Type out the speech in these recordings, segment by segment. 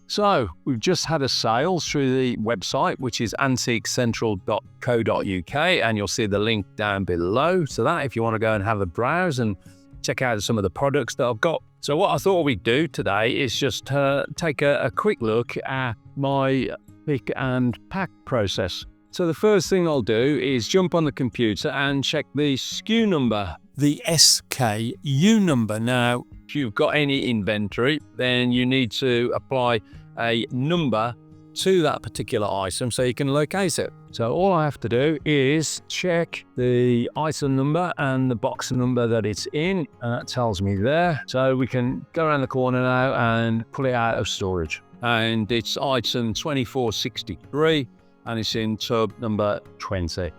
So we've just had a sale through the website, which is antiquecentral.co.uk, and you'll see the link down below. So that if you want to go and have a browse and check out some of the products that I've got. So what I thought we'd do today is just take a quick look at my pick and pack process. So the first thing I'll do is jump on the computer and check the SKU number, the SKU number. Now, if you've got any inventory, then you need to apply a number to that particular item so you can locate it. So all I have to do is check the item number and the box number that it's in, and that tells me there. So we can go around the corner now and pull it out of storage. And it's item 2463, and it's in tub number 20.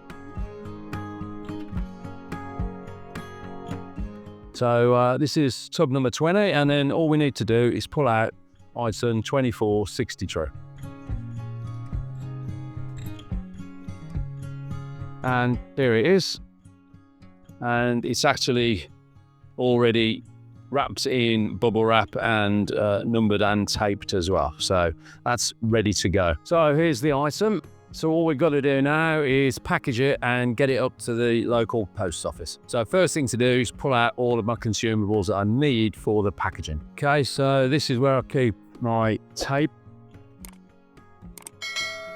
So this is tub number 20, and then all we need to do is pull out item 2463. And there it is. And it's actually already wrapped in bubble wrap and numbered and taped as well. So that's ready to go. So here's the item. So all we've got to do now is package it and get it up to the local post office. So first thing to do is pull out all of my consumables that I need for the packaging. Okay, so this is where I keep my tape.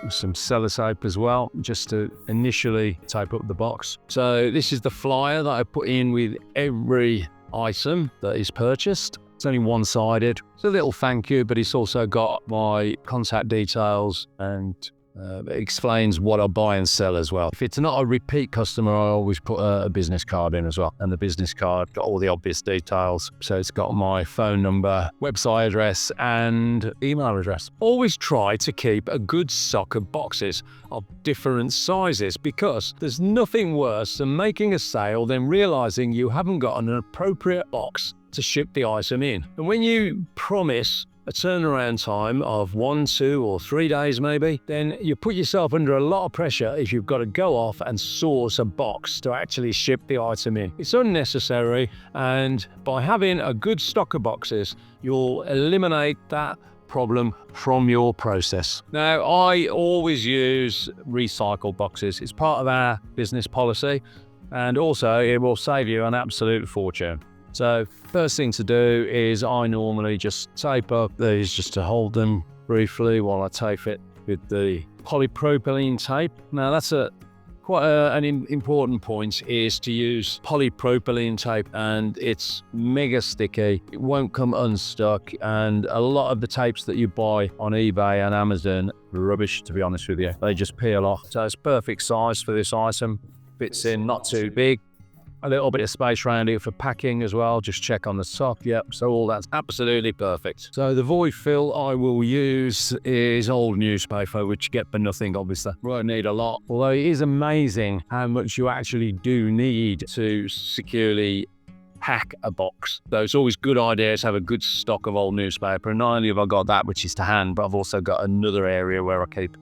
Some sellotape as well, just to initially tape up the box. So this is the flyer that I put in with every item that is purchased. It's only one-sided. It's a little thank you, but it's also got my contact details and it explains what I buy and sell as well. If it's not a repeat customer, I always put a business card in as well. And the business card got all the obvious details. So it's got my phone number, website address, and email address. Always try to keep a good stock of boxes of different sizes, because there's nothing worse than making a sale then realizing you haven't got an appropriate box to ship the item in. And when you promise a turnaround time of 1, 2, or 3 days maybe, then you put yourself under a lot of pressure if you've got to go off and source a box to actually ship the item in. It's unnecessary, and by having a good stock of boxes, you'll eliminate that problem from your process. Now, I always use recycled boxes. It's part of our business policy, and also it will save you an absolute fortune. So first thing to do is I normally just tape up these just to hold them briefly while I tape it with the polypropylene tape. Now that's quite an important point, is to use polypropylene tape, and it's mega sticky. It won't come unstuck, and a lot of the tapes that you buy on eBay and Amazon are rubbish, to be honest with you. They just peel off. So it's perfect size for this item. Fits in, not too big. A little bit of space around here for packing as well. Just check on the top. Yep, so all that's absolutely perfect. So the void fill I will use is old newspaper, which you get for nothing, obviously. Won't need a lot. Although it is amazing how much you actually do need to securely pack a box. So it's always a good idea to have a good stock of old newspaper. And not only have I got that, which is to hand, but I've also got another area where I keep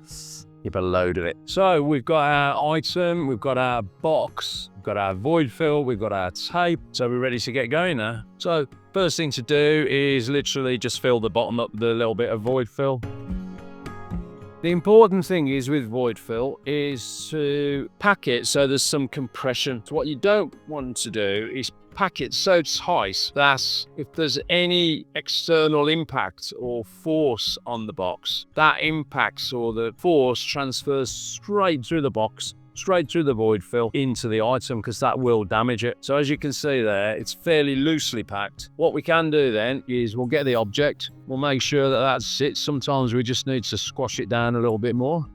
a load of it. So we've got our item, we've got our box, we've got our void fill, we've got our tape. So we're ready to get going now. So first thing to do is literally just fill the bottom up with a little bit of void fill. The important thing is with void fill is to pack it so there's some compression. So what you don't want to do is pack it so tight that if there's any external impact or force on the box, that impacts or the force transfers straight through the box, straight through the void fill into the item, because that will damage it. So as you can see there, it's fairly loosely packed. What we can do then is we'll get the object, we'll make sure that that sits. Sometimes we just need to squash it down a little bit more.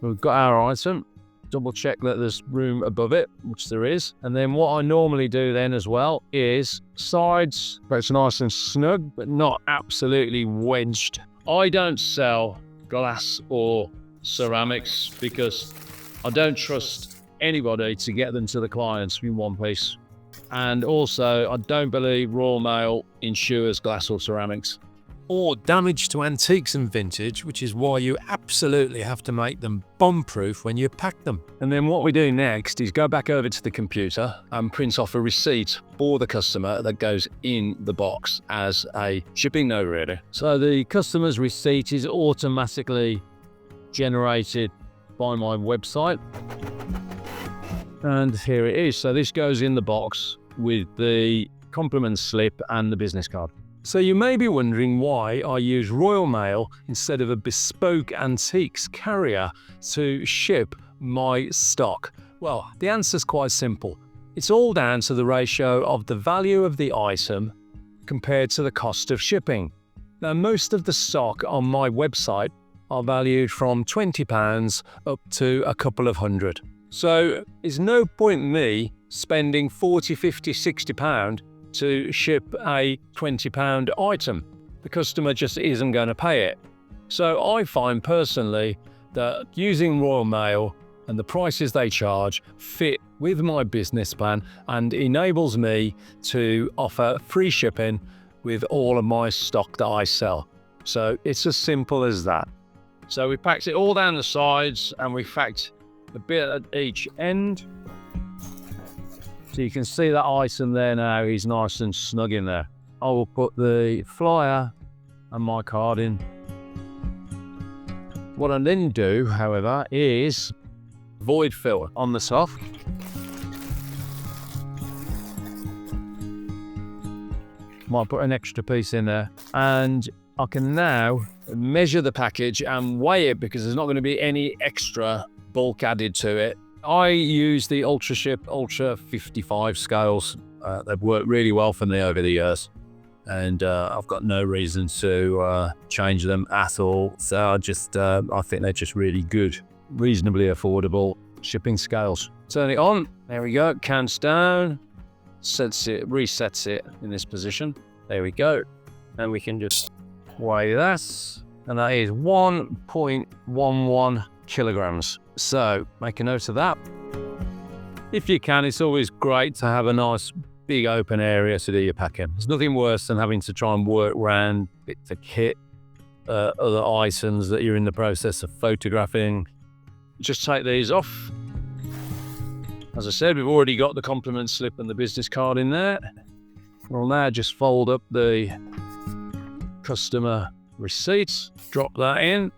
We've got our item. Double check that there's room above it, which there is. And then what I normally do then as well is sides, but it's nice and snug, but not absolutely wedged. I don't sell glass or ceramics because I don't trust anybody to get them to the clients in one piece. And also, I don't believe Royal Mail insures glass or ceramics. or damage to antiques and vintage, which is why you absolutely have to make them bomb-proof when you pack them. And then what we do next is go back over to the computer and print off a receipt for the customer that goes in the box as a shipping note really. So the customer's receipt is automatically generated by my website. And here it is. So this goes in the box with the compliment slip and the business card. So you may be wondering why I use Royal Mail instead of a bespoke antiques carrier to ship my stock. Well, the answer is quite simple. It's all down to the ratio of the value of the item compared to the cost of shipping. Now, most of the stock on my website are valued from £20 up to a couple of hundred. So there's no point in me spending £40, £50, £60 to ship a £20 item. The customer just isn't going to pay it. So I find personally that using Royal Mail and the prices they charge fit with my business plan and enables me to offer free shipping with all of my stock that I sell. So it's as simple as that. So we packed it all down the sides and we packed a bit at each end. So you can see that item there now is nice and snug in there. I will put the flyer and my card in. What I then do, however, is void fill on the top. Might put an extra piece in there. And I can now measure the package and weigh it because there's not going to be any extra bulk added to it. I use the UltraShip Ultra 55 scales. They've worked really well for me over the years, and I've got no reason to change them at all. So I think they're just really good, reasonably affordable shipping scales. Turn it on. There we go. Counts down, sets it, resets it in this position. There we go. And we can just weigh that, and that is 1.11 kilograms. So make a note of that. If you can, it's always great to have a nice big open area to do your packing. There's nothing worse than having to try and work around bits of kit, other items that you're in the process of photographing. Just take these off. As I said, we've already got the compliment slip and the business card in there. We'll now just fold up the customer receipts, drop that in,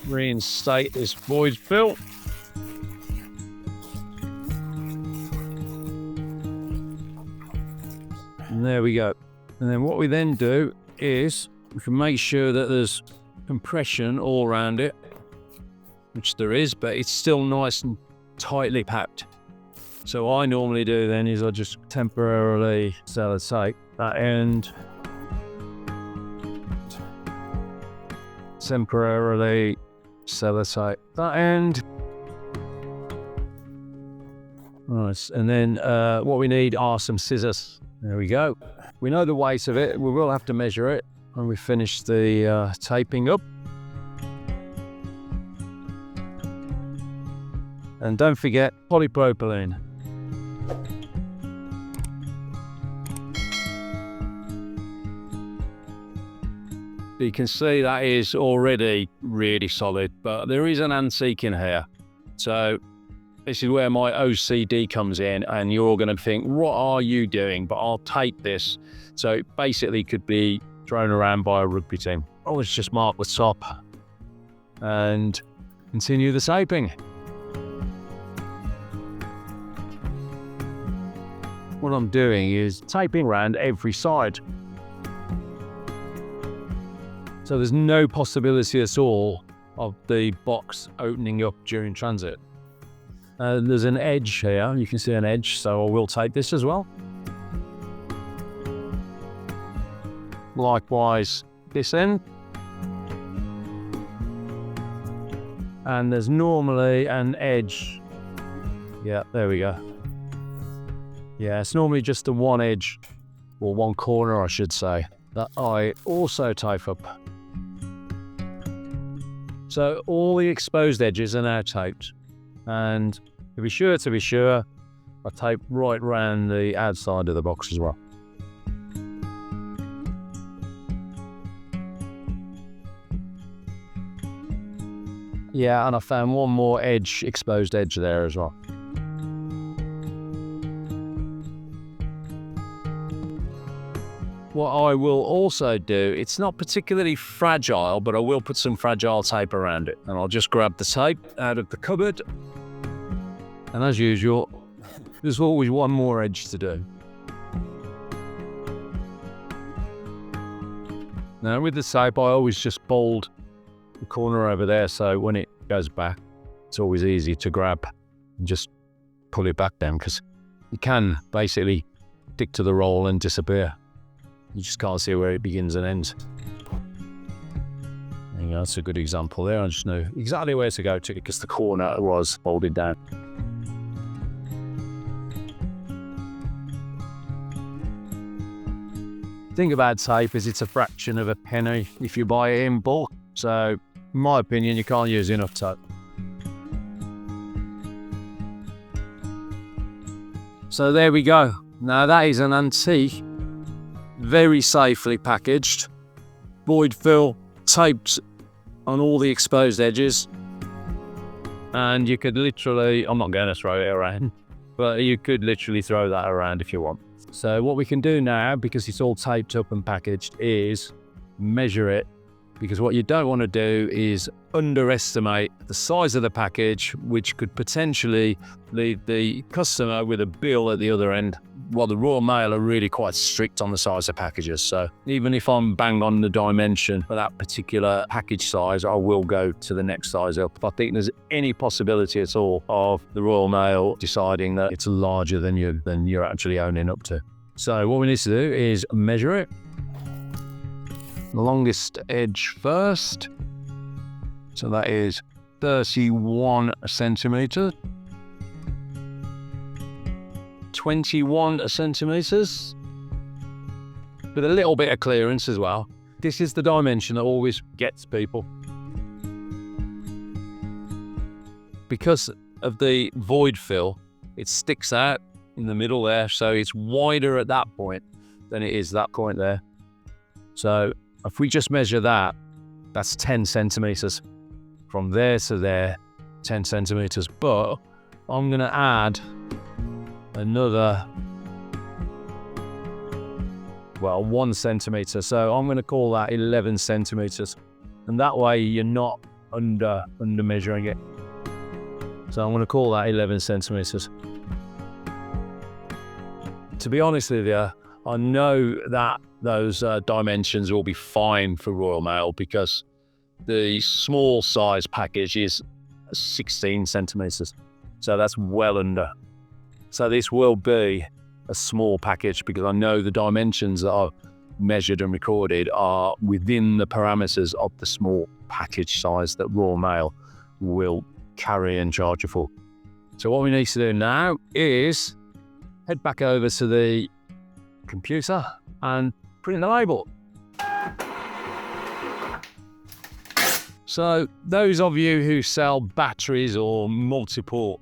reinstate this void fill. And there we go. And then what we then do is we can make sure that there's compression all around it, which there is, but it's still nice and tightly packed. So what I normally do then is I just temporarily sellotape that end, temporarily sellotape that end. Nice. And then what we need are some scissors. There we go. We know the weight of it. We will have to measure it when we finish the taping up. And don't forget polypropylene. You can see that is already really solid, but there is an antique in here. So this is where my OCD comes in, and you're all going to think, what are you doing? But I'll take this. So it basically could be thrown around by a rugby team. I'll just mark the top and continue the taping. What I'm doing is taping around every side. So there's no possibility at all of the box opening up during transit. There's an edge here, you can see an edge, so I will take this as well. Likewise, this end. And there's normally an edge. Yeah, there we go. Yeah, it's normally just the one edge, or one corner I should say, that I also tape up. So all the exposed edges are now taped, and to be sure, I tape right round the outside of the box as well. Yeah, and I found one more edge, exposed edge there as well. What I will also do, it's not particularly fragile, but I will put some fragile tape around it. And I'll just grab the tape out of the cupboard. And as usual, there's always one more edge to do. Now with the tape, I always just bold the corner over there, so when it goes back, it's always easy to grab and just pull it back down, because you can basically stick to the roll and disappear. You just can't see where it begins and ends. There you go, that's a good example there. I just know exactly where to go to because the corner was folded down. The thing about tape is it's a fraction of a penny if you buy it in bulk. So, in my opinion, you can't use enough tape. So there we go. Now that is an antique, very safely packaged, void fill, taped on all the exposed edges. And you could literally, I'm not going to throw it around, but you could literally throw that around if you want. So what we can do now, because it's all taped up and packaged, is measure it. Because what you don't want to do is underestimate the size of the package, which could potentially leave the customer with a bill at the other end. Well, the Royal Mail are really quite strict on the size of packages. So even if I'm bang on the dimension for that particular package size, I will go to the next size up. If I think there's any possibility at all of the Royal Mail deciding that it's larger than you're actually owning up to. So what we need to do is measure it. The longest edge first. So that is 31 centimeters. 21 centimeters. With a little bit of clearance as well. This is the dimension that always gets people. Because of the void fill, it sticks out in the middle there, so it's wider at that point than it is that point there. So if we just measure that, that's 10 centimeters. From there to there, 10 centimeters. But I'm going to add another, well, 1 centimeter. So I'm going to call that 11 centimeters. And that way you're not under measuring it. So I'm going to call that 11 centimeters. To be honest with you, I know that those dimensions will be fine for Royal Mail because the small size package is 16 centimeters. So that's well under. So this will be a small package because I know the dimensions that I've measured and recorded are within the parameters of the small package size that Royal Mail will carry and charge you for. So what we need to do now is head back over to the computer and print the label. So those of you who sell batteries or multiple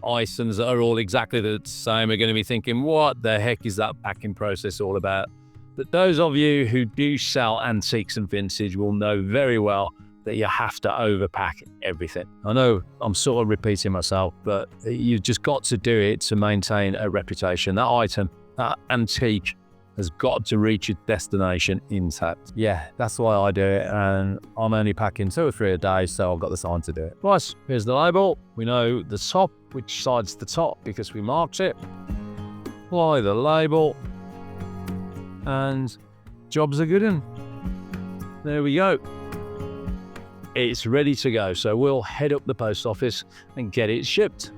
items that are all exactly the same are going to be thinking, what the heck is that packing process all about? But those of you who do sell antiques and vintage will know very well that you have to overpack everything. I know I'm sort of repeating myself, but you've just got to do it to maintain a reputation. That item, that antique, has got to reach its destination intact. Yeah, that's why I do it, and I'm only packing 2 or 3 a day, so I've got the time to do it. Right, here's the label. We know the top, which side's the top because we marked it. Apply the label, and job's a good one. There we go. It's ready to go, so we'll head up the post office and get it shipped.